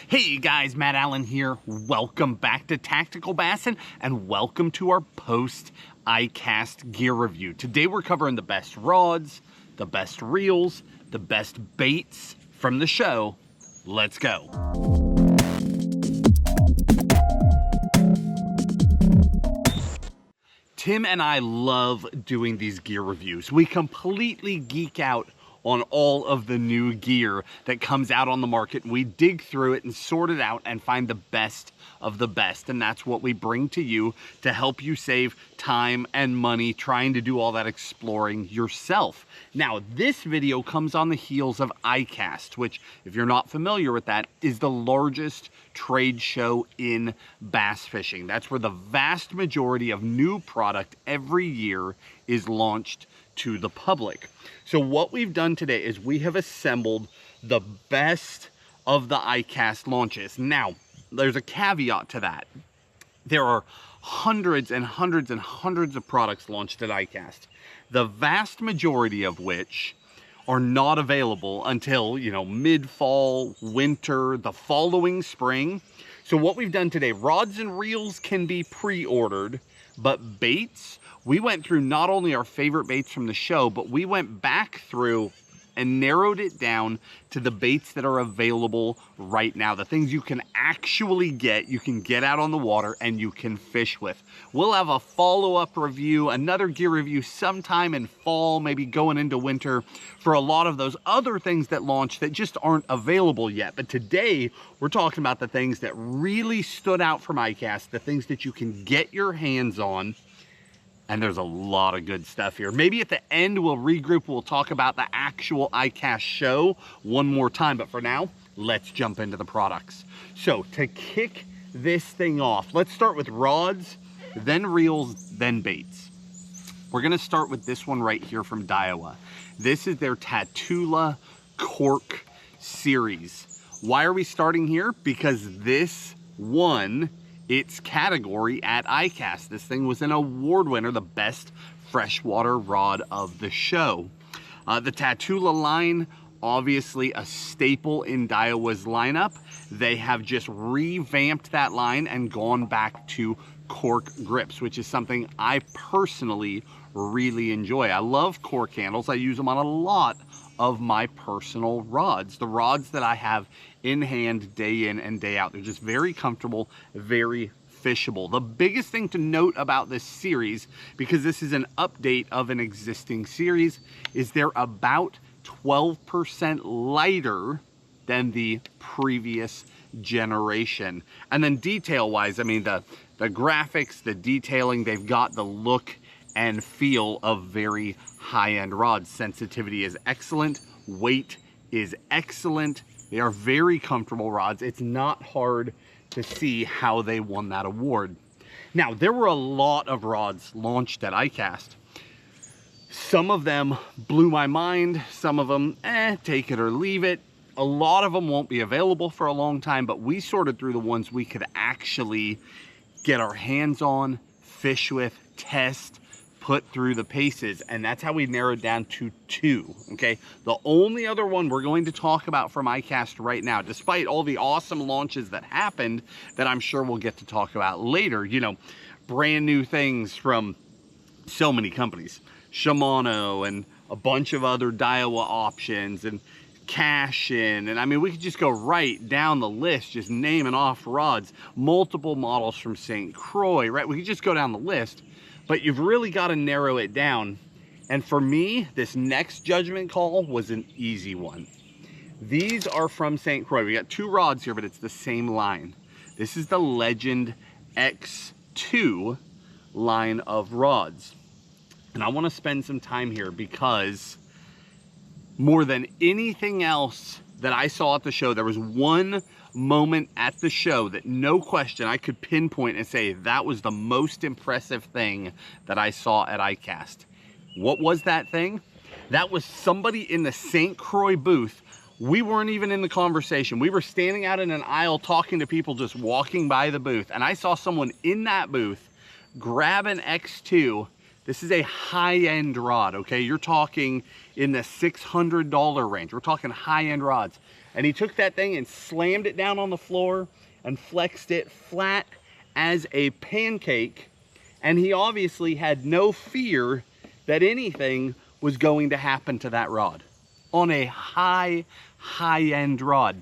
Hey guys, Matt Allen here. Welcome back to Tactical Bassin and welcome to our post ICAST gear review. Today we're covering the best rods, the best reels, the best baits from the show. Let's go. Tim and I love doing these gear reviews. We completely geek out on all of the new gear that comes out on the market. We dig through it and sort it out and find the best of the best. And that's what we bring to you to help you save time and money trying to do all that exploring yourself. Now, this video comes on the heels of ICAST, which, if you're not familiar with that, is the largest trade show in bass fishing. That's where the vast majority of new product every year is launched to the public. So what we've done today is we have assembled the best of the ICAST launches. Now, there's a caveat to that. There are hundreds and hundreds and hundreds of products launched at ICAST, the vast majority of which are not available until, mid-fall, winter, the following spring. So what we've done today, rods and reels can be pre-ordered, but baits, we went through not only our favorite baits from the show, but we went back through and narrowed it down to the baits that are available right now. The things you can actually get, you can get out on the water and you can fish with. We'll have a follow-up review, another gear review sometime in fall, maybe going into winter, for a lot of those other things that launch that just aren't available yet. But today, we're talking about the things that really stood out from ICAST, the things that you can get your hands on. And there's a lot of good stuff here. Maybe at the end, we'll regroup. We'll talk about the actual ICAST show one more time. But for now, let's jump into the products. So to kick this thing off, let's start with rods, then reels, then baits. We're gonna start with this one right here from Daiwa. This is their Tatula Cork series. Why are we starting here? Because this won its category at ICAST. This thing was an award winner, the best freshwater rod of the show. The Tatula line, obviously a staple in Daiwa's lineup. They have just revamped that line and gone back to cork grips, which is something I personally really enjoy. I love cork handles. I use them on a lot of my personal rods, the rods that I have in hand day in and day out. They're just very comfortable, very fishable. The biggest thing to note about this series, because this is an update of an existing series, is they're about 12% lighter than the previous generation. And then detail wise, I mean, the graphics, the detailing, they've got the look and feel of very high-end rods. Sensitivity is excellent, weight is excellent. They are very comfortable rods. It's not hard to see how they won that award. Now, there were a lot of rods launched at ICAST. Some of them blew my mind, some of them, take it or leave it. A lot of them won't be available for a long time, but we sorted through the ones we could actually get our hands on, fish with, test, put through the paces, and that's how we narrowed down to 2, okay? The only other one we're going to talk about from ICAST right now, despite all the awesome launches that happened that I'm sure we'll get to talk about later, brand new things from so many companies, Shimano and a bunch of other Daiwa options and Cash-In, and I mean, we could just go right down the list, just naming off rods, multiple models from St. Croix, right? We could just go down the list. But you've really got to narrow it down. And for me, this next judgment call was an easy one. These are from St. Croix. We got 2 rods here, but it's the same line. This is the Legend X2 line of rods. And I want to spend some time here because more than anything else that I saw at the show, there was one moment at the show that no question I could pinpoint and say that was the most impressive thing that I saw at ICAST. What was that thing? That was somebody in the St. Croix booth. We weren't even in the conversation. We were standing out in an aisle talking to people just walking by the booth, and I saw someone in that booth grab an X2. This is a high-end rod, okay? You're talking in the $600 range. We're talking high-end rods. And he took that thing and slammed it down on the floor and flexed it flat as a pancake. And he obviously had no fear that anything was going to happen to that rod. On a high-end rod.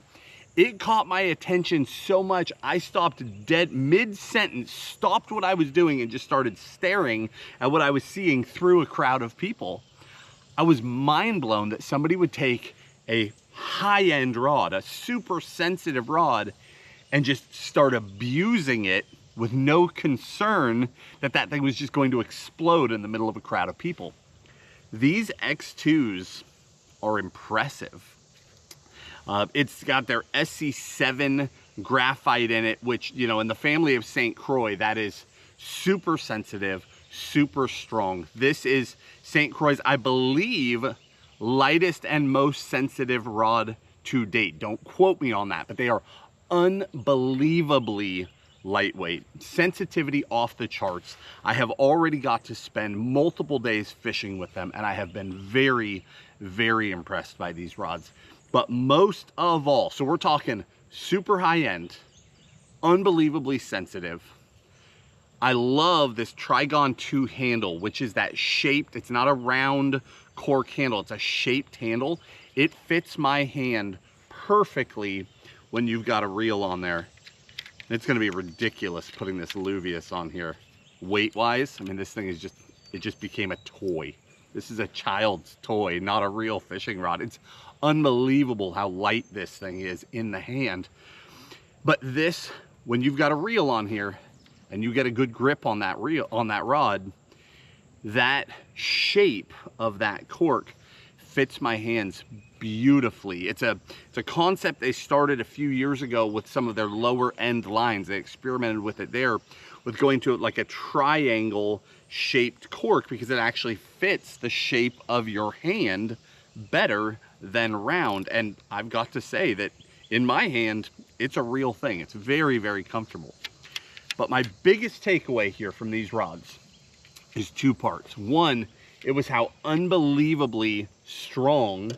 It caught my attention so much, I stopped dead mid-sentence, stopped what I was doing and just started staring at what I was seeing through a crowd of people. I was mind blown that somebody would take a high-end rod, a super sensitive rod, and just start abusing it with no concern that that thing was just going to explode in the middle of a crowd of people. These X2s are impressive. It's got their SC7 graphite in it, which, you know, in the family of St. Croix, that is super sensitive, super strong. This is St. Croix's, I believe, lightest and most sensitive rod to date. Don't quote me on that, but they are unbelievably lightweight. Sensitivity off the charts. I have already got to spend multiple days fishing with them, and I have been very, very impressed by these rods. But most of all, so we're talking super high end, unbelievably sensitive. I love this Trigon 2 handle, which is that shaped, it's not a round cork handle, it's a shaped handle. It fits my hand perfectly when you've got a reel on there. It's gonna be ridiculous putting this Luvius on here. Weight-wise, I mean, this thing is just, it just became a toy. This is a child's toy, not a real fishing rod. It's unbelievable how light this thing is in the hand. But this, when you've got a reel on here and you get a good grip on that reel, on that rod, that shape of that cork fits my hands beautifully. It's a concept they started a few years ago with some of their lower end lines. They experimented with it there, with going to like a triangle shaped cork, because it actually fits the shape of your hand better than round. And I've got to say that in my hand, it's a real thing. It's very, very comfortable. But my biggest takeaway here from these rods is two parts. One, it was how unbelievably strong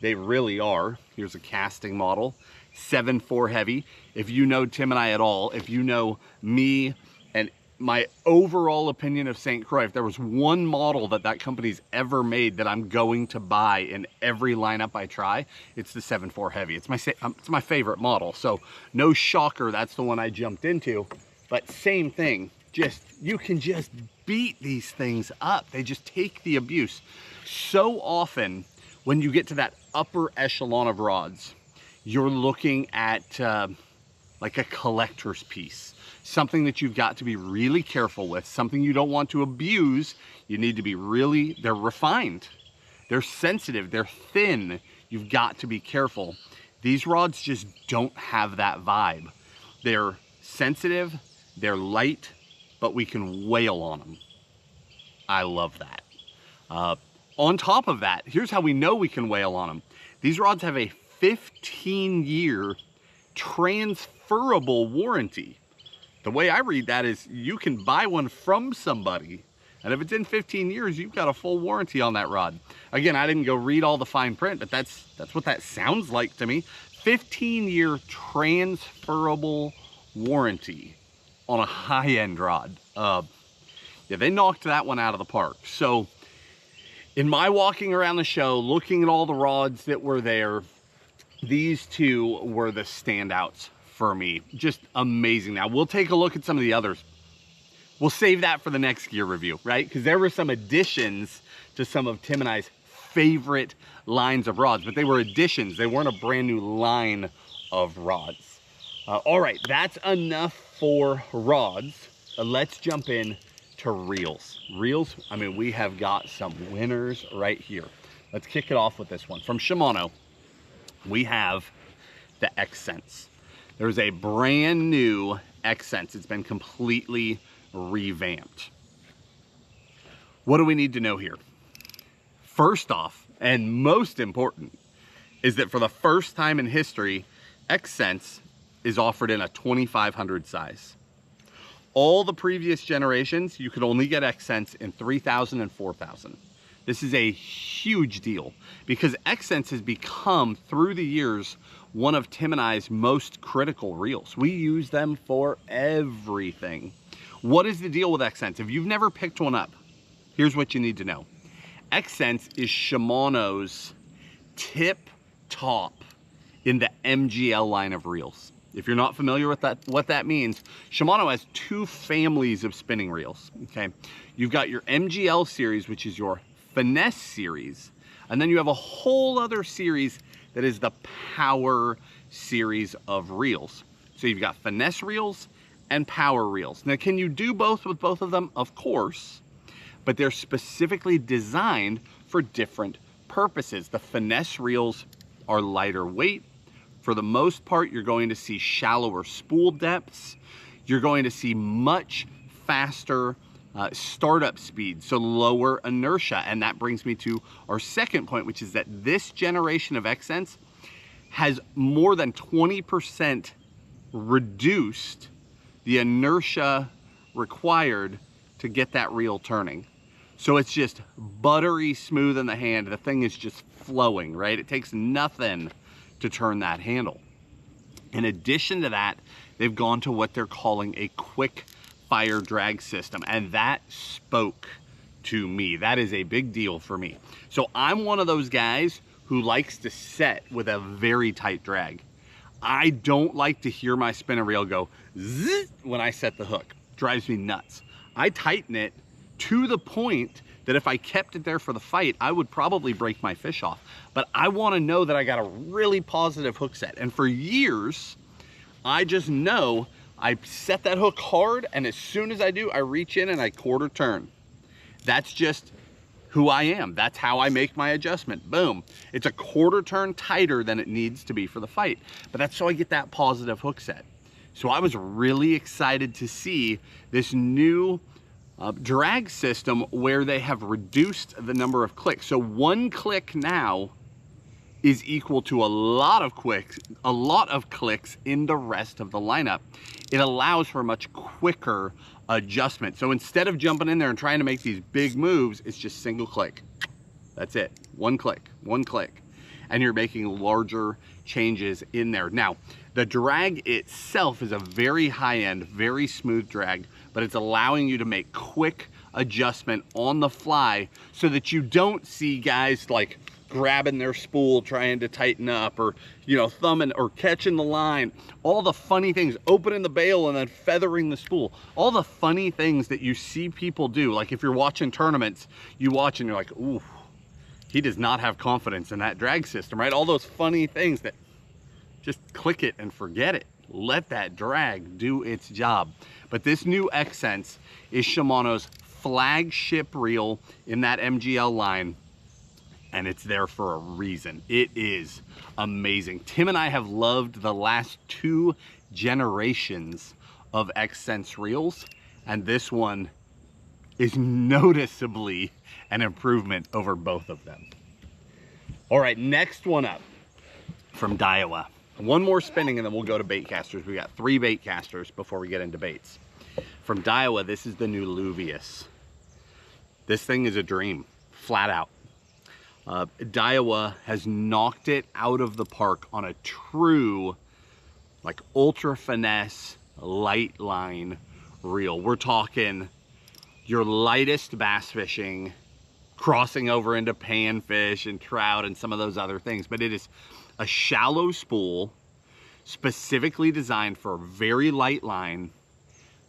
they really are. Here's a casting model, 7.4 heavy. If you know Tim and I at all, if you know me and my overall opinion of St. Croix, if there was one model that that company's ever made that I'm going to buy in every lineup I try, it's the 7.4 heavy. It's my favorite model. So no shocker, that's the one I jumped into. But same thing, just, you can just beat these things up. They just take the abuse. So often when you get to that upper echelon of rods, you're looking at like a collector's piece, something that you've got to be really careful with, something you don't want to abuse. You need to be really, they're refined, they're sensitive, they're thin. You've got to be careful. These rods just don't have that vibe. They're sensitive, they're light, but we can wail on them. I love that. On top of that, here's how we know we can wail on them. These rods have a 15-year transferable warranty. The way I read that is you can buy one from somebody, and if it's in 15 years, you've got a full warranty on that rod. Again, I didn't go read all the fine print, but that's what that sounds like to me. 15-year transferable warranty on a high-end rod. Yeah, they knocked that one out of the park. So in my walking around the show, looking at all the rods that were there, these two were the standouts for me. Just amazing. Now we'll take a look at some of the others. We'll save that for the next gear review, right? Because there were some additions to some of Tim and I's favorite lines of rods, but they were additions. They weren't a brand new line of rods. All right, that's enough for rods. Let's jump in to reels. Reels, I mean, we have got some winners right here. Let's kick it off with this one. From Shimano, we have the X-Sense. There's a brand new X-Sense. It's been completely revamped. What do we need to know here? First off, and most important, is that for the first time in history, X-Sense is offered in a 2500 size. All the previous generations, you could only get X-Sense in 3000 and 4000. This is a huge deal because X-Sense has become, through the years, one of Tim and I's most critical reels. We use them for everything. What is the deal with X-Sense? If you've never picked one up, here's what you need to know. X-Sense is Shimano's tip top in the MGL line of reels. If you're not familiar with that, what that means, Shimano has two families of spinning reels, okay? You've got your MGL series, which is your finesse series, and then you have a whole other series that is the power series of reels. So you've got finesse reels and power reels. Now, can you do both with both of them? Of course, but they're specifically designed for different purposes. The finesse reels are lighter weight. For the most part, you're going to see shallower spool depths. You're going to see much faster startup speed, so lower inertia. And that brings me to our second point, which is that this generation of X-Sense has more than 20% reduced the inertia required to get that reel turning. So it's just buttery smooth in the hand. The thing is just flowing, right? It takes nothing to turn that handle. In addition to that, they've gone to what they're calling a quick fire drag system, and that spoke to me. That is a big deal for me. So I'm one of those guys who likes to set with a very tight drag. I don't like to hear my spinner reel go zzz when I set the hook. Drives me nuts. I tighten it to the point that if I kept it there for the fight, I would probably break my fish off. But I want to know that I got a really positive hook set. And for years, I just know I set that hook hard, and as soon as I do, I reach in and I quarter turn. That's just who I am. That's how I make my adjustment. Boom. It's a quarter turn tighter than it needs to be for the fight. But that's so I get that positive hook set. So I was really excited to see this new drag system where they have reduced the number of clicks. So one click now is equal to a lot of clicks in the rest of the lineup. It allows for a much quicker adjustment. So instead of jumping in there and trying to make these big moves, it's just single click. That's it. One click, and you're making larger changes in there. Now, the drag itself is a very high-end, very smooth drag, but it's allowing you to make quick adjustment on the fly so that you don't see guys like grabbing their spool, trying to tighten up, or, you know, thumbing or catching the line. All the funny things, opening the bail and then feathering the spool. All the funny things that you see people do. Like if you're watching tournaments, you watch and you're like, ooh, he does not have confidence in that drag system, right? All those funny things that just click it and forget it. Let that drag do its job. But this new X-Sense is Shimano's flagship reel in that MGL line, and it's there for a reason. It is amazing. Tim and I have loved the last 2 generations of X-Sense reels, and this one is noticeably an improvement over both of them. All right, next one up from Daiwa. One more spinning and then we'll go to bait casters. We got 3 bait casters before we get into baits. From Daiwa, this is the new Luvius. This thing is a dream, flat out. Daiwa has knocked it out of the park on a true, like, ultra finesse, light line reel. We're talking your lightest bass fishing, crossing over into panfish and trout and some of those other things, but it is a shallow spool specifically designed for a very light line,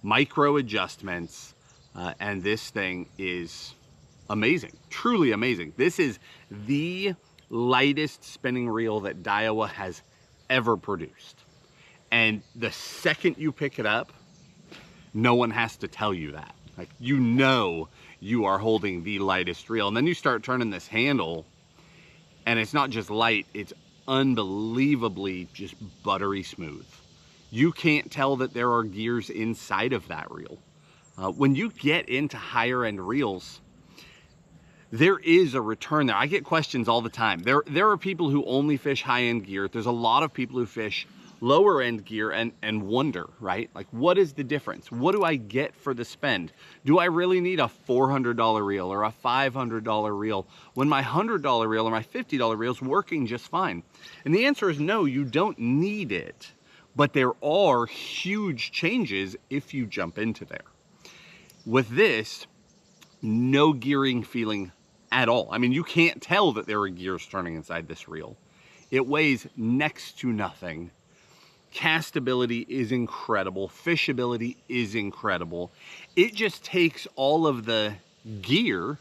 micro adjustments, and this thing is amazing, truly amazing. This is the lightest spinning reel that Daiwa has ever produced. And the second you pick it up, no one has to tell you that. Like, you know you are holding the lightest reel. And then you start turning this handle, and it's not just light, it's unbelievably just buttery smooth. You can't tell that there are gears inside of that reel. When you get into higher end reels, there is a return there. I get questions all the time. There are people who only fish high end gear. There's a lot of people who fish lower end gear and wonder, right? Like, what is the difference? What do I get for the spend? Do I really need a $400 reel or a $500 reel when my $100 reel or my $50 reel is working just fine? And the answer is no, you don't need it. But there are huge changes if you jump into there. With this, no gearing feeling at all. I mean, you can't tell that there are gears turning inside this reel. It weighs next to nothing. Castability is incredible. Fishability is incredible. It just takes all of the gear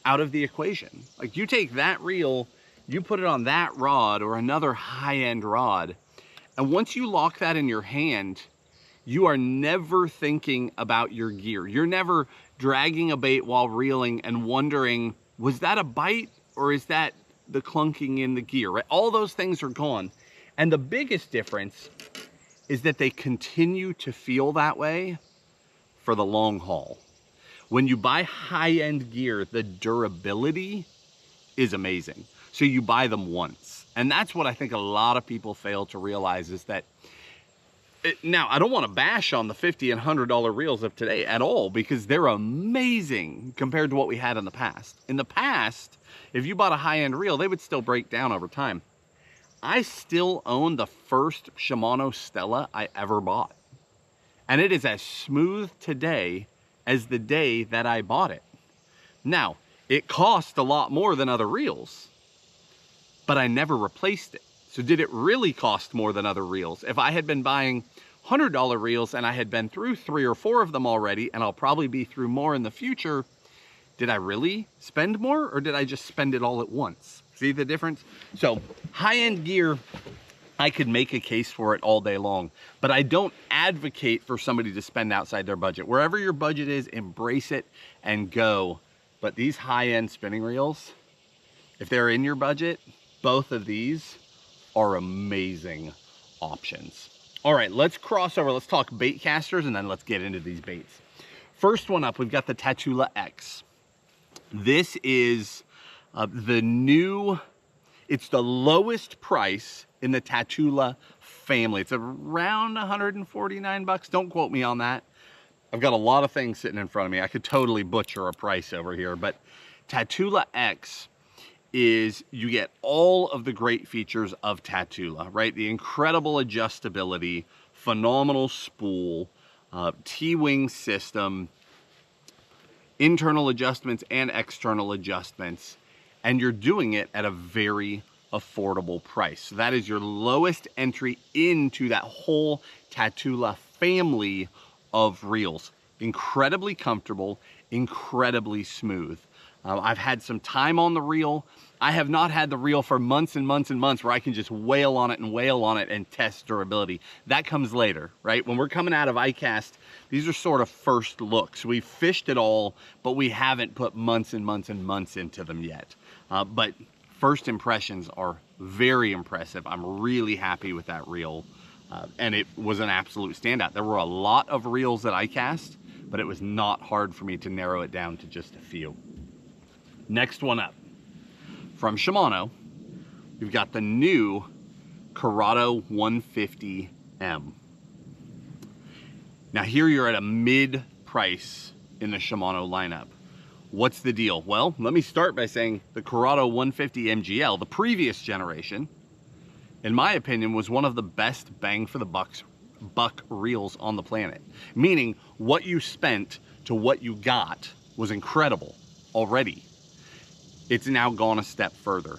out of the equation. Like, you take that reel, you put it on that rod or another high-end rod, and once you lock that in your hand, you are never thinking about your gear. You're never dragging a bait while reeling and wondering, was that a bite or is that the clunking in the gear, right? All those things are gone. And the biggest difference is that they continue to feel that way for the long haul. When you buy high-end gear, the durability is amazing. So you buy them once. And that's what I think a lot of people fail to realize is that, now, I don't want to bash on the $50 and $100 reels of today at all, because they're amazing compared to what we had in the past. In the past, if you bought a high-end reel, they would still break down over time. I still own the first Shimano Stella I ever bought. And it is as smooth today as the day that I bought it. Now, it cost a lot more than other reels, but I never replaced it. So did it really cost more than other reels? If I had been buying $100 reels and I had been through 3 or 4 of them already, and I'll probably be through more in the future, did I really spend more, or did I just spend it all at once? See the difference? So high-end gear, I could make a case for it all day long, but I don't advocate for somebody to spend outside their budget. Wherever your budget is, embrace it and go. But these high-end spinning reels, if they're in your budget, both of these are amazing options. All right, let's cross over. Let's talk bait casters, and then let's get into these baits. First one up, we've got the Tatula X. This is it's the lowest price in the Tatula family. It's around 149 bucks. Don't quote me on that. I've got a lot of things sitting in front of me. I could totally butcher a price over here, but Tatula X is, you get all of the great features of Tatula, right? The incredible adjustability, phenomenal spool, T-wing system, internal adjustments and external adjustments, and you're doing it at a very affordable price. So that is your lowest entry into that whole Tatula family of reels. Incredibly comfortable, incredibly smooth. I've had some time on the reel. I have not had the reel for months and months and months where I can just wail on it and test durability. That comes later, right? When we're coming out of ICAST, these are sort of first looks. We've fished it all, but we haven't put months and months and months into them yet. But first impressions are very impressive. I'm really happy with that reel. And it was an absolute standout. There were a lot of reels that I cast, but it was not hard for me to narrow it down to just a few. Next one up, from Shimano, we've got the new Corrado 150M. Now here you're at a mid price in the Shimano lineup. What's the deal? Well, let me start by saying the Corrado 150 MGL, the previous generation, in my opinion, was one of the best bang for the buck reels on the planet. Meaning what you spent to what you got was incredible already. It's now gone a step further.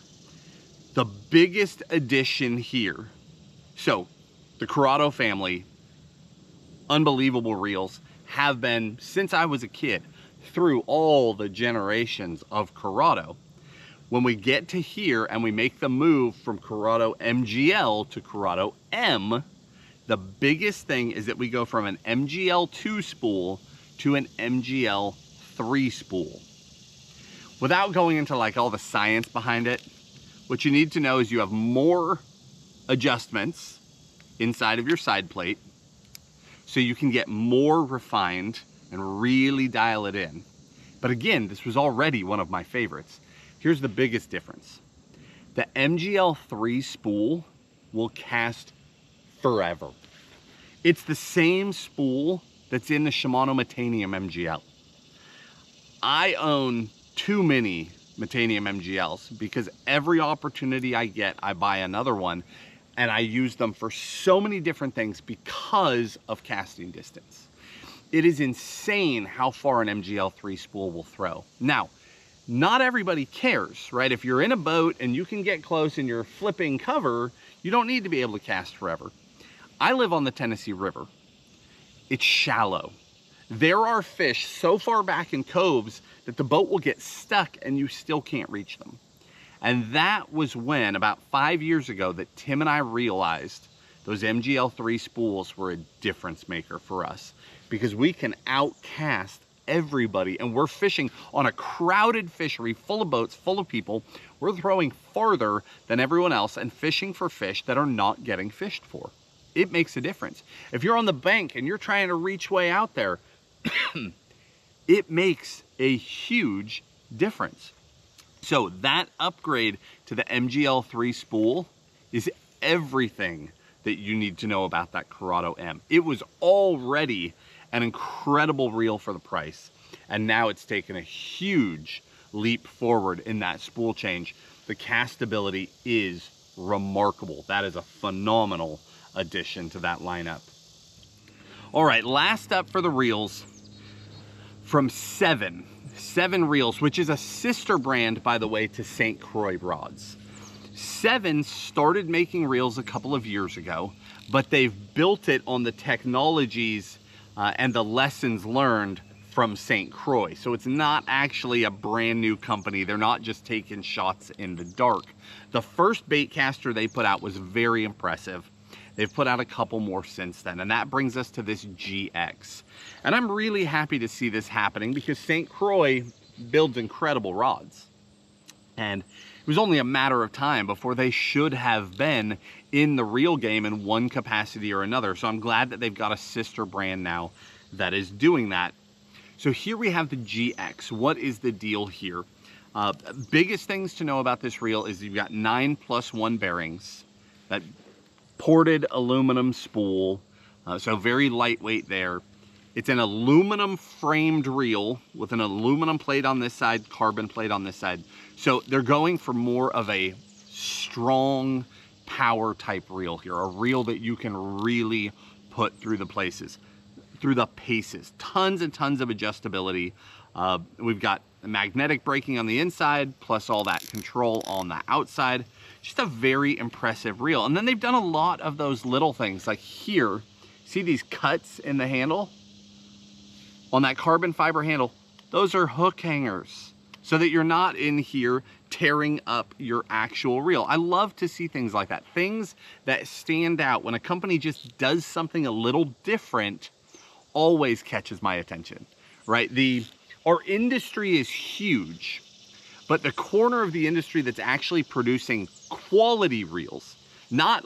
The biggest addition here, so the Corrado family, unbelievable reels, have been since I was a kid, through all the generations of Corrado. When we get to here and we make the move from Corrado MGL to Corrado M, the biggest thing is that we go from an MGL 2 spool to an MGL 3 spool. Without going into like all the science behind it, what you need to know is you have more adjustments inside of your side plate, so you can get more refined and really dial it in. But again, this was already one of my favorites. Here's the biggest difference. The MGL 3 spool will cast forever. It's the same spool that's in the Shimano Metanium MGL. I own too many Metanium MGLs because every opportunity I get, I buy another one, and I use them for so many different things because of casting distance. It is insane how far an MGL3 spool will throw. Now, not everybody cares, right? If you're in a boat and you can get close and you're flipping cover, you don't need to be able to cast forever. I live on the Tennessee River. It's shallow. There are fish so far back in coves that the boat will get stuck and you still can't reach them. And that was when, about 5 years ago, that Tim and I realized those MGL3 spools were a difference maker for us, because we can outcast everybody, and we're fishing on a crowded fishery full of boats, full of people. We're throwing farther than everyone else and fishing for fish that are not getting fished for. It makes a difference. If you're on the bank and you're trying to reach way out there, it makes a huge difference. So that upgrade to the MGL3 spool is everything that you need to know about that Corrado M. It was already an incredible reel for the price, and now it's taken a huge leap forward in that spool change. The castability is remarkable. That is a phenomenal addition to that lineup. All right, last up for the reels, from Seven Reels, which is a sister brand, by the way, to St. Croix rods. Seven started making reels a couple of years ago, but they've built it on the technologies and the lessons learned from St. Croix. So it's not actually a brand new company. They're not just taking shots in the dark. The first bait caster they put out was very impressive. They've put out a couple more since then, and that brings us to this GX. And I'm really happy to see this happening because St. Croix builds incredible rods. And it was only a matter of time before they should have been in the reel game in one capacity or another. So I'm glad that they've got a sister brand now that is doing that. So here we have the GX. What is the deal here? Biggest things to know about this reel is you've got 9+1 bearings, that ported aluminum spool, so very lightweight there. It's an aluminum framed reel with an aluminum plate on this side, carbon plate on this side. So they're going for more of a strong power type reel here, a reel that you can really put through the paces. Tons and tons of adjustability. We've got magnetic braking on the inside, plus all that control on the outside. Just a very impressive reel. And then they've done a lot of those little things, like here, see these cuts in the handle? On that carbon fiber handle, those are hook hangers, so that you're not in here tearing up your actual reel. I love to see things like that, things that stand out. When a company just does something a little different, always catches my attention, right? Our industry is huge, but the corner of the industry that's actually producing quality reels, not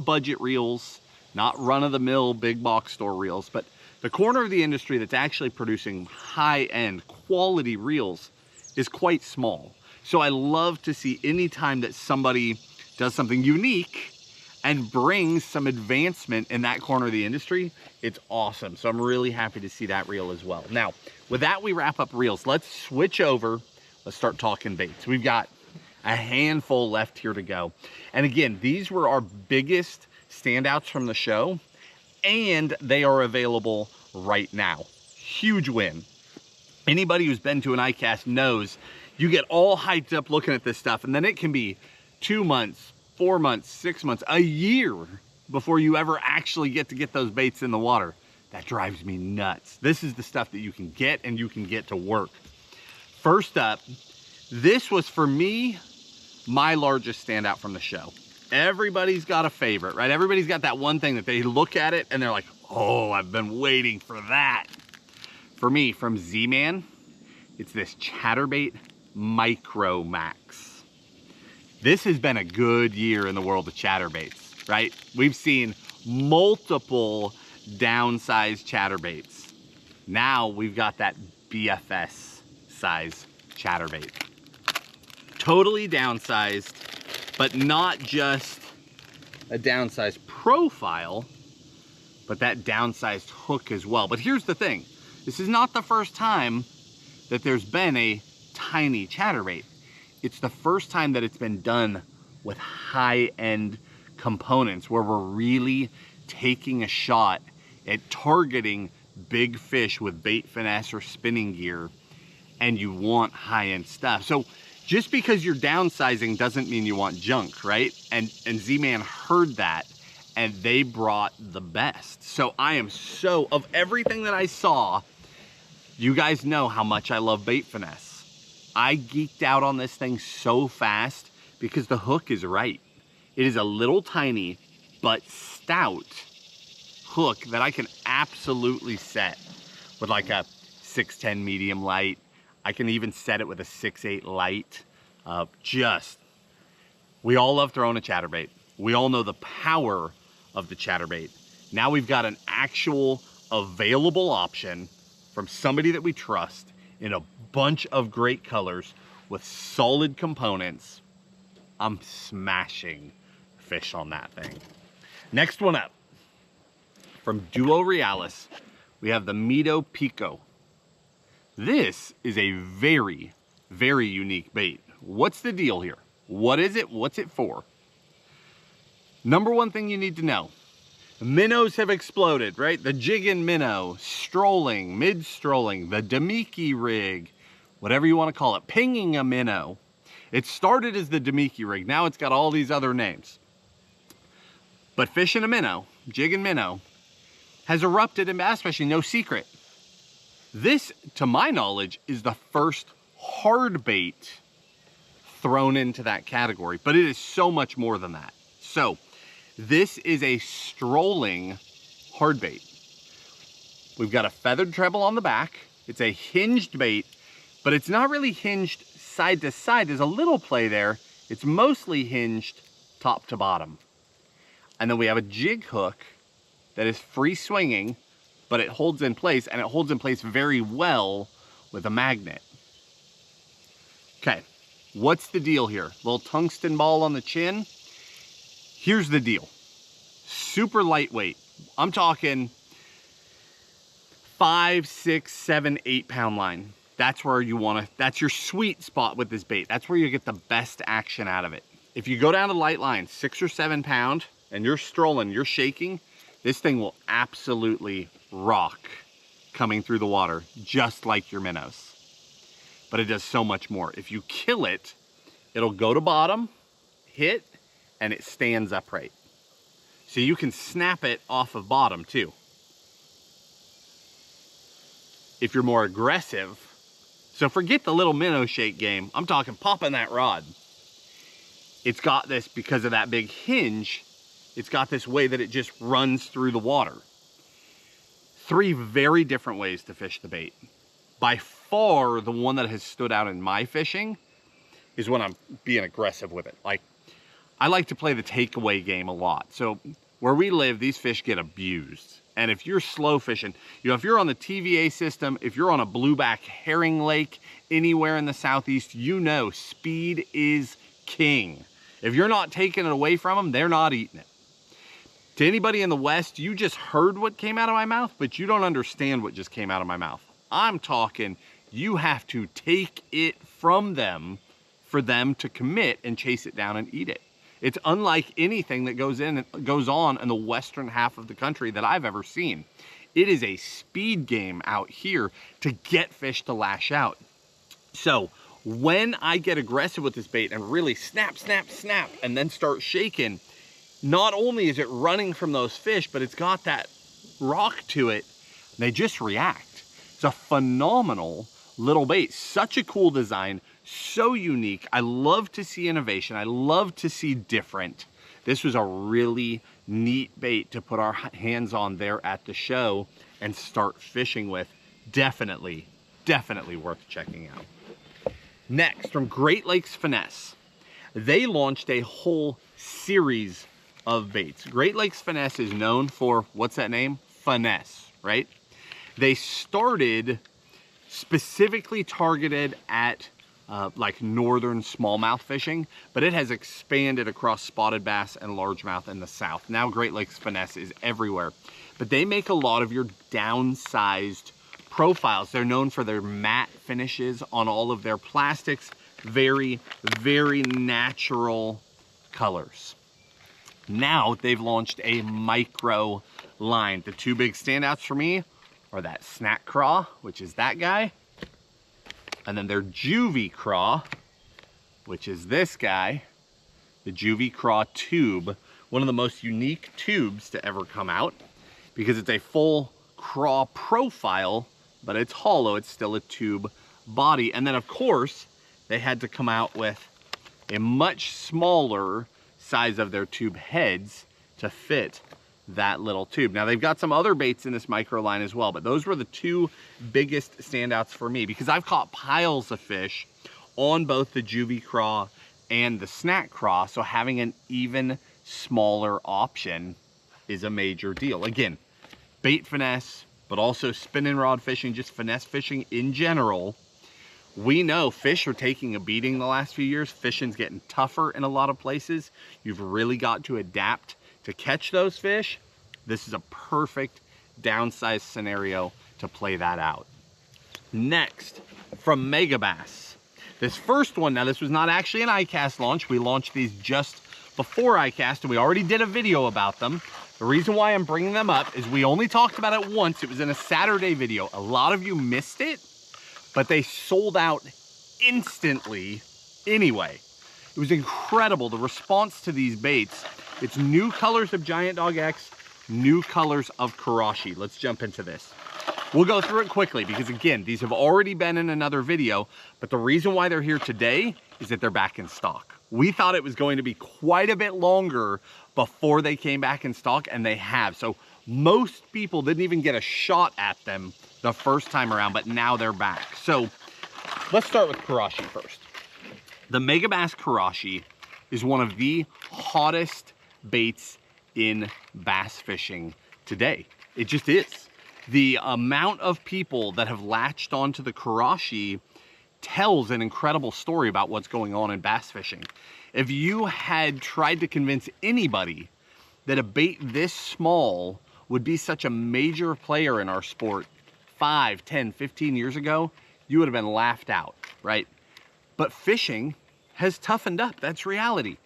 budget reels, not run-of-the-mill big box store reels, but the corner of the industry that's actually producing high-end quality reels is quite small. So I love to see any time that somebody does something unique and brings some advancement in that corner of the industry. It's awesome. So I'm really happy to see that reel as well. Now, with that, we wrap up reels. Let's switch over. Let's start talking baits. We've got a handful left here to go. And again, these were our biggest standouts from the show, and they are available right now. Huge win. Anybody who's been to an ICAST knows you get all hyped up looking at this stuff, and then it can be 2 months, 4 months, 6 months, a year before you ever actually get to get those baits in the water. That drives me nuts. This is the stuff that you can get, and you can get to work. First up, this was, for me, my largest standout from the show. Everybody's got a favorite, right? Everybody's got that one thing that they look at it and they're like, oh, I've been waiting for that. For me, from Z-Man, it's this Chatterbait Micro Max. This has been a good year in the world of chatterbaits, right? We've seen multiple downsized chatterbaits. Now we've got that BFS size chatterbait. Totally downsized, but not just a downsized, profile, but that downsized hook as well. But here's the thing. This is not the first time that there's been a tiny chatterbait. It's the first time that it's been done with high-end components where we're really taking a shot at targeting big fish with bait finesse or spinning gear, and you want high-end stuff. So just because you're downsizing doesn't mean you want junk, right? And Z-Man heard that, and they brought the best. So I am so, of everything that I saw, you guys know how much I love bait finesse. I geeked out on this thing so fast because the hook is right. It is a little tiny but stout hook that I can absolutely set with like a 610 medium light. I can even set it with a 6.8 light. We all love throwing a chatterbait. We all know the power of the chatterbait. Now we've got an actual available option from somebody that we trust in a bunch of great colors with solid components. I'm smashing fish on that thing. Next one up, from Duo Realis, we have the Mito Pico. This is a very, very unique bait. What's the deal here? What is it? What's it for? Number one thing you need to know, minnows have exploded, right? The jigging minnow, strolling, mid-strolling, the Demiki rig, whatever you want to call it, pinging a minnow. It started as the Demiki rig. Now it's got all these other names. But fishing a minnow, jigging minnow, has erupted in bass fishing, no secret. This, to my knowledge, is the first hard bait thrown into that category, but it is so much more than that. So this is a strolling hard bait. We've got a feathered treble on the back. It's a hinged bait, but it's not really hinged side to side. There's a little play there. It's mostly hinged top to bottom. And then we have a jig hook that is free swinging, but it holds in place, and it holds in place very well with a magnet. Okay, what's the deal here? Little tungsten ball on the chin. Here's the deal. Super lightweight. I'm talking 5, 6, 7, 8 pound line. That's where you want to, that's your sweet spot with this bait. That's where you get the best action out of it. If you go down to light line, 6 or 7 pound, and you're strolling, you're shaking, this thing will absolutely rock coming through the water, just like your minnows. But it does so much more. If you kill it, it'll go to bottom, hit, and it stands upright. So you can snap it off of bottom too. If you're more aggressive, so forget the little minnow shake game. I'm talking popping that rod. It's got this, because of that big hinge, it's got this way that it just runs through the water. 3 very different ways to fish the bait. By far, the one that has stood out in my fishing is when I'm being aggressive with it. Like, I like to play the takeaway game a lot. So where we live, these fish get abused. And if you're slow fishing, you know, if you're on the TVA system, if you're on a blueback herring lake, anywhere in the Southeast, you know speed is king. If you're not taking it away from them, they're not eating it. To anybody in the West, you just heard what came out of my mouth, but you don't understand what just came out of my mouth. I'm talking, you have to take it from them for them to commit and chase it down and eat it. It's unlike anything that goes on in the western half of the country that I've ever seen. It is a speed game out here to get fish to lash out. So when I get aggressive with this bait and really snap, snap, snap, and then start shaking, not only is it running from those fish, but it's got that rock to it. They just react. It's a phenomenal little bait. Such a cool design, so unique. I love to see innovation. I love to see different. This was a really neat bait to put our hands on there at the show and start fishing with. Definitely, definitely worth checking out. Next, from Great Lakes Finesse, they launched a whole series of baits. Great Lakes Finesse is known for, what's that name? Finesse, right? They started specifically targeted at like northern smallmouth fishing, but it has expanded across spotted bass and largemouth in the south. Now Great Lakes finesse is everywhere. But they make a lot of your downsized profiles. They're known for their matte finishes on all of their plastics. Very, very natural colors. Now they've launched a micro line. The two big standouts for me are that snack craw, which is that guy, and then their juvie craw, which is this guy, the juvie craw tube, one of the most unique tubes to ever come out because it's a full craw profile, but it's hollow. It's still a tube body. And then of course, they had to come out with a much smaller size of their tube heads to fit that little tube. Now they've got some other baits in this micro line as well, but those were the two biggest standouts for me because I've caught piles of fish on both the juvie craw and the snack craw, so having an even smaller option is a major deal. Again, bait finesse, but also spinning rod fishing, just finesse fishing in general. We know fish are taking a beating the last few years. Fishing's getting tougher in a lot of places. You've really got to adapt to catch those fish. This is a perfect downsized scenario to play that out. Next, from Megabass. This first one, now this was not actually an ICAST launch. We launched these just before ICAST and we already did a video about them. The reason why I'm bringing them up is we only talked about it once. It was in a Saturday video. A lot of you missed it, but they sold out instantly anyway. It was incredible, the response to these baits. It's new colors of Giant Dog X, new colors of Karashi. Let's jump into this. We'll go through it quickly because again, these have already been in another video, but the reason why they're here today is that they're back in stock. We thought it was going to be quite a bit longer before they came back in stock, and they have. So most people didn't even get a shot at them the first time around, but now they're back. So let's start with Karashi first. The Megabass Karashi is one of the hottest baits in bass fishing today. It just is. The amount of people that have latched onto the Karashi tells an incredible story about what's going on in bass fishing. If you had tried to convince anybody that a bait this small would be such a major player in our sport 5, 10, 15 years ago, you would have been laughed out, right? But fishing has toughened up. That's reality.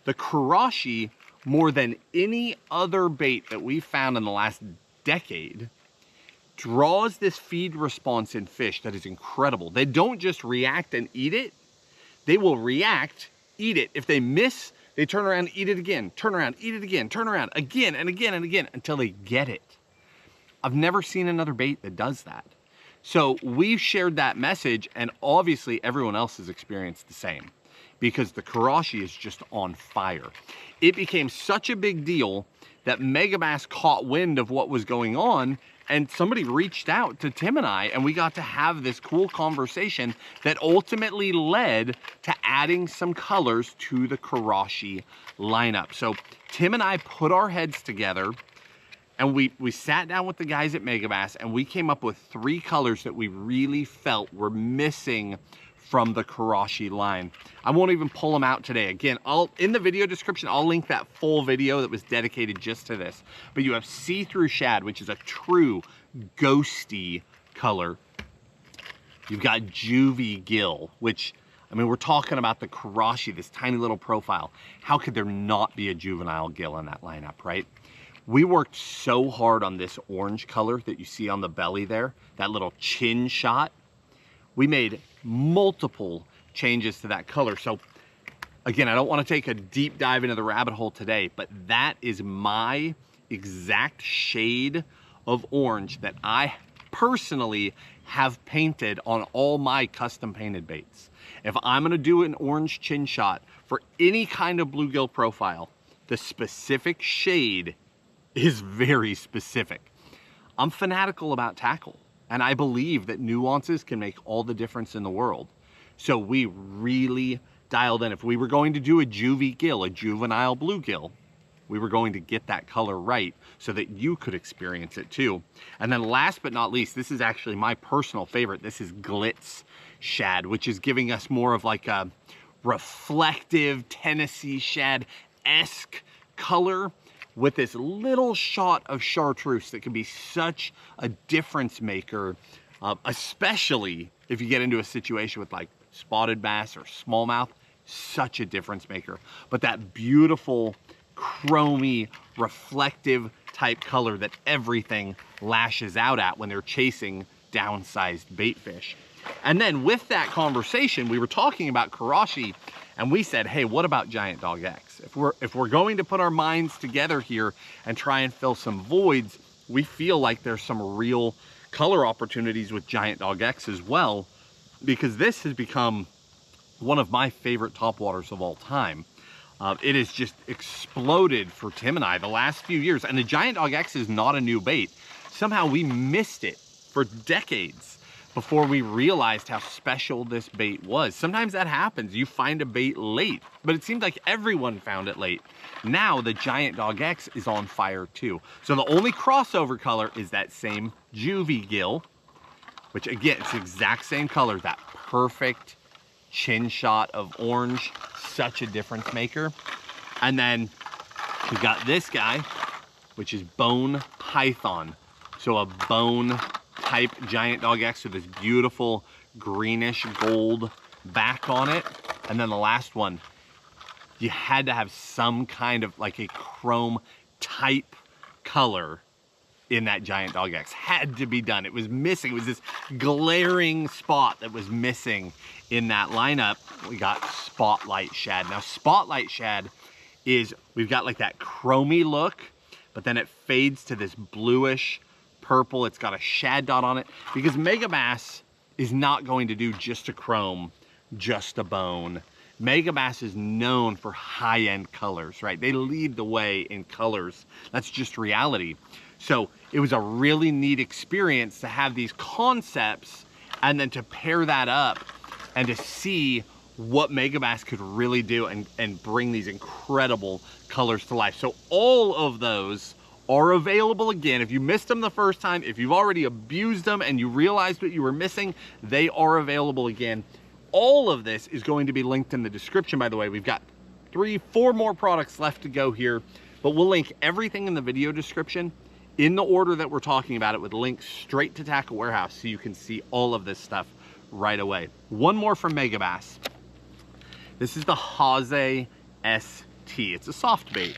The Karashi, more than any other bait that we've found in the last decade, draws this feed response in fish that is incredible. They don't just react and eat it. They will react, eat it. If they miss, they turn around, eat it again, turn around, eat it again, turn around again and again and again until they get it. I've never seen another bait that does that. So we've shared that message, and obviously everyone else has experienced the same because the Karashi is just on fire. It became such a big deal that Megabass caught wind of what was going on, and somebody reached out to Tim and I, and we got to have this cool conversation that ultimately led to adding some colors to the Karashi lineup. So Tim and I put our heads together, and we sat down with the guys at Megabass, and we came up with 3 colors that we really felt were missing from the Karashi line. I won't even pull them out today. Again, in the video description, I'll link that full video that was dedicated just to this. But you have see-through shad, which is a true ghosty color. You've got juvie gill, which, I mean, we're talking about the Karashi, this tiny little profile. How could there not be a juvenile gill in that lineup, right? We worked so hard on this orange color that you see on the belly there, that little chin shot. We made multiple changes to that color. So again, I don't want to take a deep dive into the rabbit hole today, but that is my exact shade of orange that I personally have painted on all my custom painted baits. If I'm going to do an orange chin shot for any kind of bluegill profile, the specific shade is very specific. I'm fanatical about tackle, and I believe that nuances can make all the difference in the world. So we really dialed in. If we were going to do a juvie gill, a juvenile bluegill, we were going to get that color right so that you could experience it too. And then last but not least, this is actually my personal favorite. This is Glitz Shad, which is giving us more of like a reflective Tennessee shad-esque color with this little shot of chartreuse that can be such a difference maker, especially if you get into a situation with like spotted bass or smallmouth. Such a difference maker. But that beautiful chromy reflective type color that everything lashes out at when they're chasing downsized bait fish. And then with that conversation, we were talking about Karashi, and we said, hey, what about Giant Dog X? If we're going to put our minds together here and try and fill some voids, we feel like there's some real color opportunities with Giant Dog X as well, because this has become one of my favorite topwaters of all time. It has just exploded for Tim and I the last few years, and the Giant Dog X is not a new bait. Somehow we missed it for decades before we realized how special this bait was. Sometimes that happens. You find a bait late, but it seems like everyone found it late. Now the Giant Dog X is on fire too. So the only crossover color is that same juvie gill, which again, it's the exact same color, that perfect chin shot of orange, such a difference maker. And then we got this guy, which is Bone Python. So a bone type Giant Dog X with this beautiful greenish gold back on it. And then the last one, you had to have some kind of like a chrome type color in that Giant Dog X. Had to be done. It was missing. It was this glaring spot that was missing in that lineup. We got Spotlight Shad. Now Spotlight Shad is, we've got like that chromy look, but then it fades to this bluish purple. It's got a shad dot on it because Megabass is not going to do just a chrome, just a bone. Megabass is known for high-end colors, right? They lead the way in colors. That's just reality. So it was a really neat experience to have these concepts and then to pair that up and to see what Megabass could really do and bring these incredible colors to life. So all of those are available again. If you missed them the first time, if you've already abused them and you realized what you were missing, they are available again. All of this is going to be linked in the description, by the way. We've got 3-4 more products left to go here, but we'll link everything in the video description in the order that we're talking about it, with links straight to Tackle Warehouse so you can see all of this stuff right away. One more from Megabass. This is the Haze ST. It's a soft bait.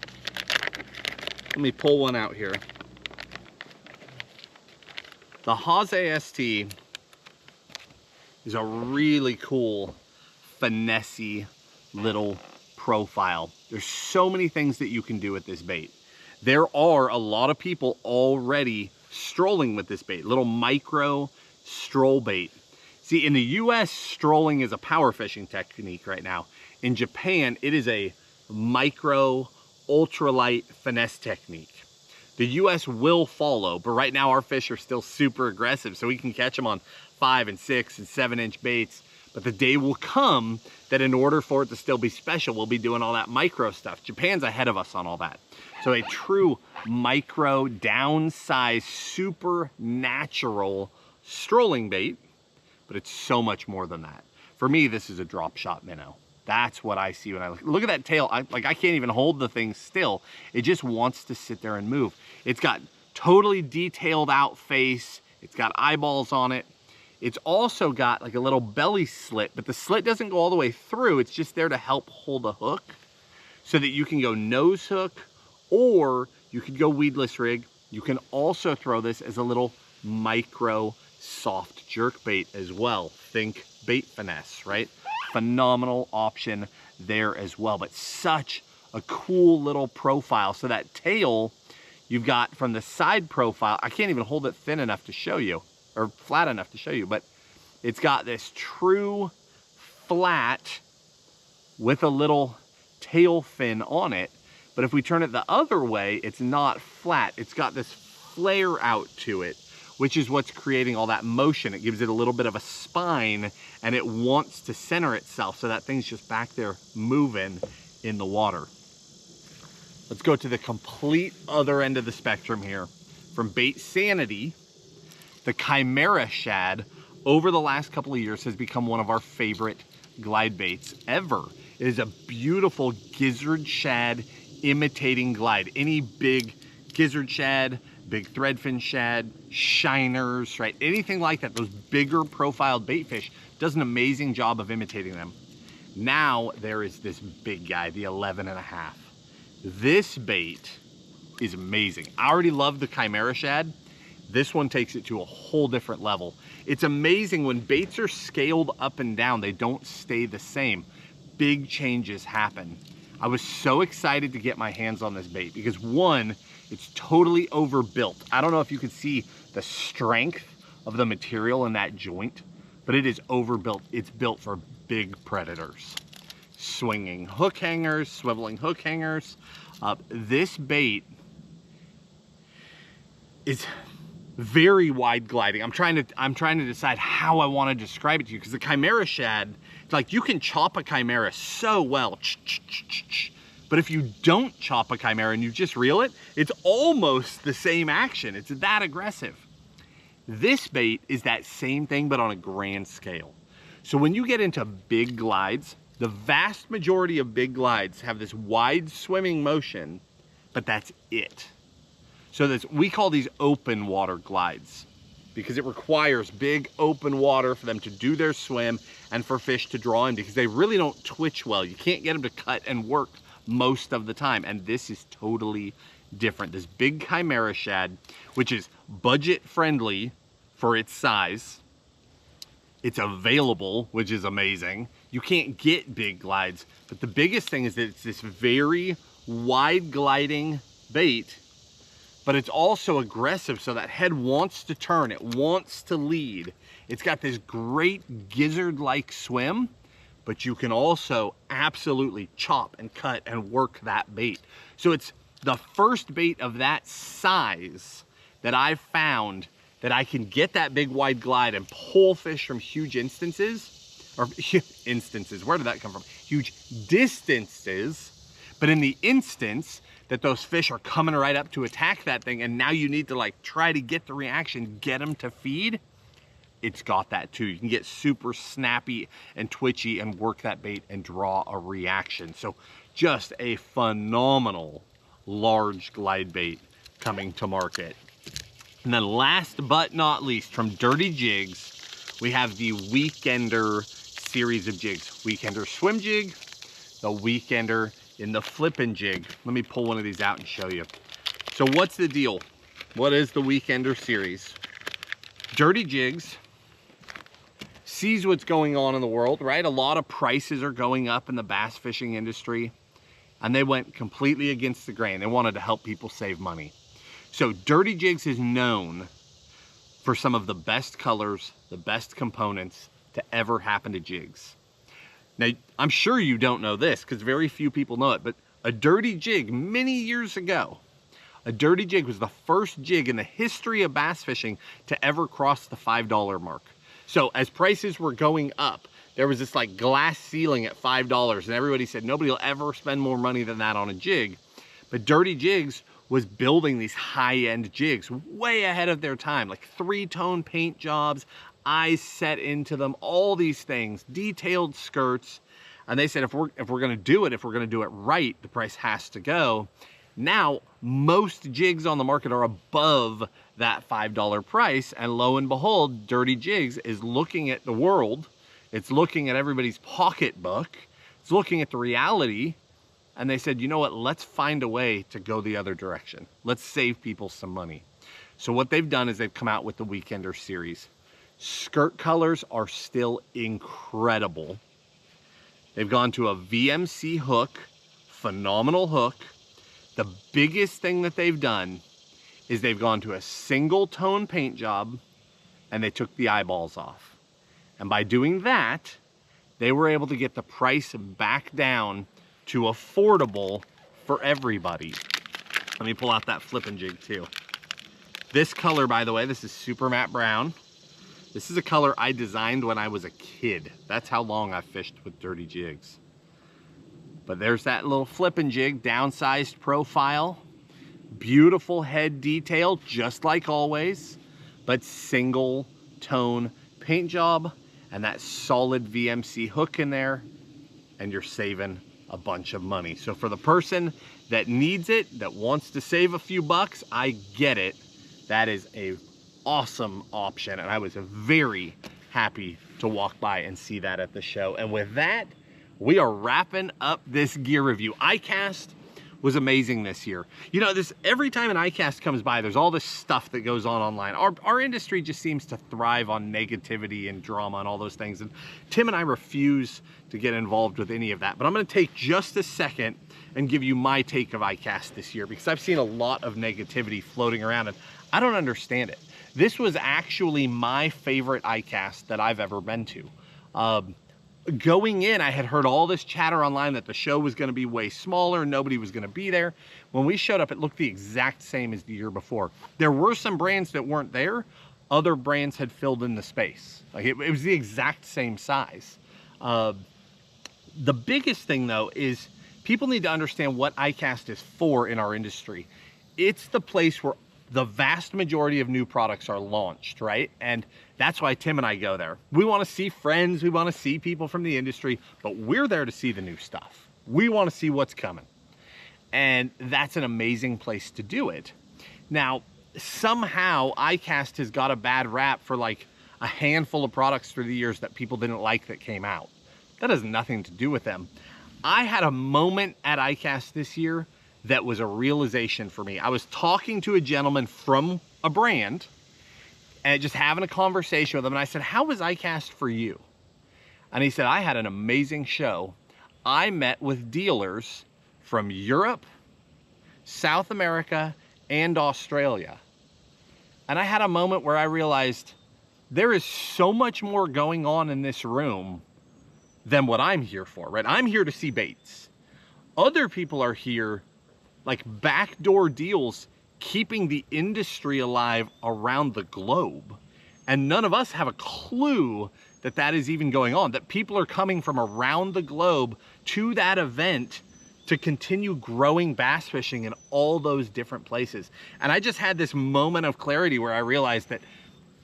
Let me pull one out here. The Haze ST is a really cool, finessey little profile. There's so many things that you can do with this bait. There are a lot of people already strolling with this bait, little micro stroll bait. See, in the US, strolling is a power fishing technique right now. In Japan, it is a micro ultralight finesse technique. The US will follow, but right now our fish are still super aggressive, so we can catch them on 5 and 6 and 7 inch baits. But the day will come that in order for it to still be special, we'll be doing all that micro stuff. Japan's ahead of us on all that. So a true micro, downsized, super natural strolling bait, but it's so much more than that. For me, this is a drop shot minnow. That's what I see when I look at that tail. I can't even hold the thing still. It just wants to sit there and move. It's got totally detailed out face. It's got eyeballs on it. It's also got like a little belly slit, but the slit doesn't go all the way through. It's just there to help hold a hook so that you can go nose hook, or you could go weedless rig. You can also throw this as a little micro soft jerk bait as well. Think bait finesse, right? Phenomenal option there as well, but such a cool little profile. So that tail you've got from the side profile, I can't even hold it thin enough to show you, or flat enough to show you, but it's got this true flat with a little tail fin on it. But if we turn it the other way, it's not flat. It's got this flare out to it, which is what's creating all that motion. It gives it a little bit of a spine, and it wants to center itself, so that thing's just back there moving in the water. Let's go to the complete other end of the spectrum here. From Bait Sanity, the Chimera Shad over the last couple of years has become one of our favorite glide baits ever. It is a beautiful gizzard shad imitating glide. Any big gizzard shad, big threadfin shad, shiners, right? Anything like that, those bigger profiled bait fish, does an amazing job of imitating them. Now there is this big guy, the 11.5. This bait is amazing. I already love the Chimera Shad. This one takes it to a whole different level. It's amazing when baits are scaled up and down, they don't stay the same. Big changes happen. I was so excited to get my hands on this bait because one, it's totally overbuilt. I don't know if you can see the strength of the material in that joint, but it is overbuilt. It's built for big predators. Swinging hook hangers, swiveling hook hangers. This bait is very wide gliding. I'm trying to decide how I want to describe it to you, because the Chimera Shad, like, you can chop a Chimera so well, but if you don't chop a Chimera and you just reel it, it's almost the same action. It's that aggressive. This bait is that same thing, but on a grand scale. So when you get into big glides, the vast majority of big glides have this wide swimming motion, but that's it. So we call these open water glides because it requires big open water for them to do their swim and for fish to draw in, because they really don't twitch well. You can't get them to cut and work most of the time. And this is totally different. This big Chimera Shad, which is budget friendly for its size. It's available, which is amazing. You can't get big glides, but the biggest thing is that it's this very wide gliding bait, but it's also aggressive, so that head wants to turn, it wants to lead. It's got this great gizzard-like swim, but you can also absolutely chop and cut and work that bait. So it's the first bait of that size that I've found that I can get that big wide glide and pull fish from huge instances, or instances, where did that come from? Huge distances, but in the instance that those fish are coming right up to attack that thing, and now you need to like try to get the reaction, get them to feed, it's got that too. You can get super snappy and twitchy and work that bait and draw a reaction. So just a phenomenal large glide bait coming to market. And then last but not least, from Dirty Jigs, we have the Weekender series of jigs. Weekender swim jig, the Weekender in the flippin' jig. Let me pull one of these out and show you. So what's the deal? What is the Weekender series? Dirty Jigs sees what's going on in the world, right? A lot of prices are going up in the bass fishing industry, and they went completely against the grain. They wanted to help people save money. So Dirty Jigs is known for some of the best colors, the best components to ever happen to jigs. Now, I'm sure you don't know this because very few people know it, but a Dirty Jig many years ago, a Dirty Jig was the first jig in the history of bass fishing to ever cross the $5 mark. So as prices were going up, there was this like glass ceiling at $5, and everybody said nobody will ever spend more money than that on a jig. But Dirty Jigs was building these high-end jigs way ahead of their time, like 3-tone paint jobs, eyes set into them, all these things, detailed skirts. And they said, if we're gonna do it right, the price has to go. Now, most jigs on the market are above that $5 price, and lo and behold, Dirty Jigs is looking at the world, it's looking at everybody's pocketbook, it's looking at the reality, and they said, you know what, let's find a way to go the other direction. Let's save people some money. So what they've done is they've come out with the Weekender series. Skirt colors are still incredible. They've gone to a VMC hook, phenomenal hook. The biggest thing that they've done is they've gone to a single tone paint job and they took the eyeballs off. And by doing that, they were able to get the price back down to affordable for everybody. Let me pull out that flippin' jig too. This color, by the way, this is Super Matte Brown. This is a color I designed when I was a kid. That's how long I've fished with Dirty Jigs. But there's that little flip and jig, downsized profile. Beautiful head detail, just like always, but single tone paint job and that solid VMC hook in there, and you're saving a bunch of money. So for the person that needs it, that wants to save a few bucks, I get it. That is a awesome option, and I was very happy to walk by and see that at the show. And with that, we are wrapping up this gear review. ICAST was amazing this year. You know, every time an ICAST comes by, there's all this stuff that goes on online. Our industry just seems to thrive on negativity and drama and all those things. And Tim and I refuse to get involved with any of that. But I'm gonna take just a second and give you my take of ICAST this year, because I've seen a lot of negativity floating around and I don't understand it. This was actually my favorite ICAST that I've ever been to. Going in, I had heard all this chatter online that the show was going to be way smaller and nobody was going to be there. When we showed up, it looked the exact same as the year before. There were some brands that weren't there. Other brands had filled in the space. Like it was the exact same size. The biggest thing though is people need to understand what ICAST is for in our industry. It's the place where the vast majority of new products are launched, right? And that's why Tim and I go there. We want to see friends, we want to see people from the industry, but we're there to see the new stuff. We want to see what's coming. And that's an amazing place to do it. Now, somehow ICAST has got a bad rap for like a handful of products through the years that people didn't like that came out. That has nothing to do with them. I had a moment at ICAST this year that was a realization for me. I was talking to a gentleman from a brand and just having a conversation with him. And I said, how was ICAST for you? And he said, I had an amazing show. I met with dealers from Europe, South America, and Australia. And I had a moment where I realized there is so much more going on in this room than what I'm here for, right? I'm here to see baits. Other people are here like backdoor deals, keeping the industry alive around the globe. And none of us have a clue that that is even going on, that people are coming from around the globe to that event to continue growing bass fishing in all those different places. And I just had this moment of clarity where I realized that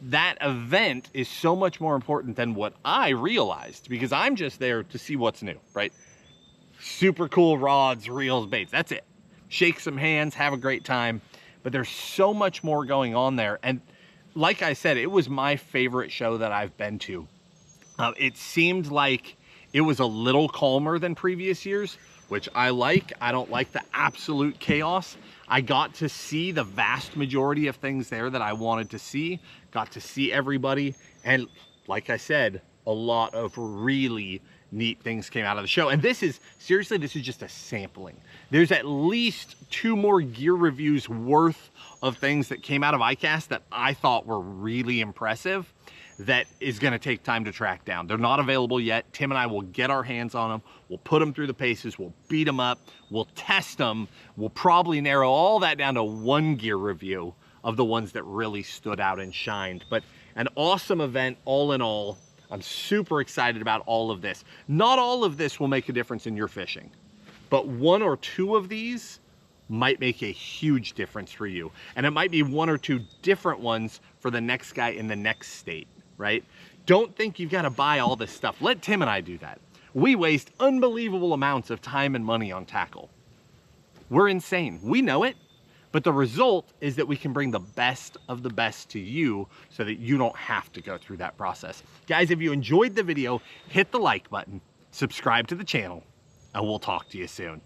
that event is so much more important than what I realized, because I'm just there to see what's new, right? Super cool rods, reels, baits, that's it. Shake some hands, have a great time. But there's so much more going on there. And like I said, it was my favorite show that I've been to. It seemed like it was a little calmer than previous years, which I like. I don't like the absolute chaos. I got to see the vast majority of things there that I wanted to see, got to see everybody. And like I said, a lot of really neat things came out of the show. And this is, seriously, this is just a sampling. There's at least 2 more gear reviews worth of things that came out of ICAST that I thought were really impressive that is gonna take time to track down. They're not available yet. Tim and I will get our hands on them. We'll put them through the paces. We'll beat them up. We'll test them. We'll probably narrow all that down to 1 gear review of the ones that really stood out and shined. But an awesome event all in all. I'm super excited about all of this. Not all of this will make a difference in your fishing, but 1 or 2 of these might make a huge difference for you. And it might be 1 or 2 different ones for the next guy in the next state, right? Don't think you've got to buy all this stuff. Let Tim and I do that. We waste unbelievable amounts of time and money on tackle. We're insane. We know it. But the result is that we can bring the best of the best to you so that you don't have to go through that process. Guys, if you enjoyed the video, hit the like button, subscribe to the channel, and we'll talk to you soon.